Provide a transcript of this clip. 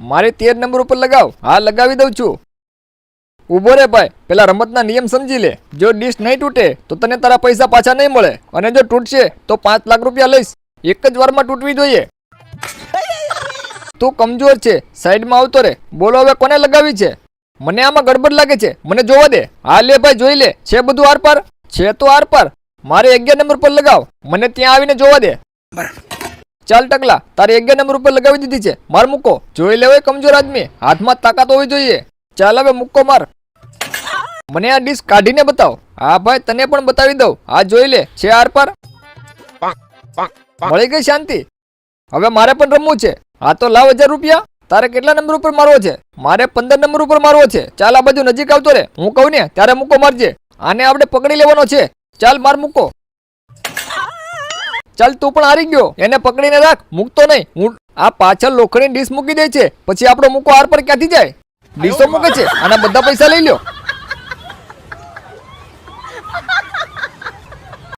મારે 13 નંબર ઉપર લગાવ. હા લગાવી દઉં છું. ઉભો રે ભાઈ, પેલા રમતના નિયમ સમજી લે. જો ડીશ નહીં તૂટે તો તને તારા પૈસા પાછા નહીં મળે, અને જો તૂટશે તો 5 લાખ રૂપિયા લઈશ. એક જ વારમાં તૂટવી જોઈએ. તું કમજોર છે, સાઈડમાં આવતો રે. બોલો હવે કોને લગાવી છે? મને આમાં ગડબડ લાગે છે, મને જોવા દે. હા લે ભાઈ જોઈ લે, છે બધું આર પાર? છે તો આર પાર. મારે 11 નંબર પર લગાવ, મને ત્યાં આવીને જોવા દે. ચાલ ટકલા, તારે 11 નંબર ઉપર લગાવી દીધી છે. માર મૂકો. જોઈ લેવાય કમજોર આદમી, હાથમાં તાકાત હોવી જોઈએ. ચાલ હવે મૂકો માર. મને આ ડીશ કાઢીને બતાવ. હા ભાઈ તને પણ બતાવી દઉં. હા જોઈ લે, છે આર પાર? મળી ગઈ શાંતિ. હવે મારે પણ રમવું છે. હા તો લાવ 1000 રૂપિયા. તારે કેટલા નંબર ઉપર મારવો છે? મારે 15 નંબર ઉપર મારવો છે. ચાલ આ બાજુ નજીક આવતો રે, હું કહું ને ત્યારે મૂકો મારજે. આને આપણે પકડી લેવાનો છે. ચાલ માર મૂકો. ચાલ તું પણ હારી ગયો, એને પકડીને રાખ, મૂકતો નહીં. હું આ પાછળ લોખંડની ડીશ મૂકી દે છે, પછી આપણો મૂકો આર પર ક્યાંથી જાય? ડીશો મૂકે છે, આના બધા પૈસા લઈ લ્યો.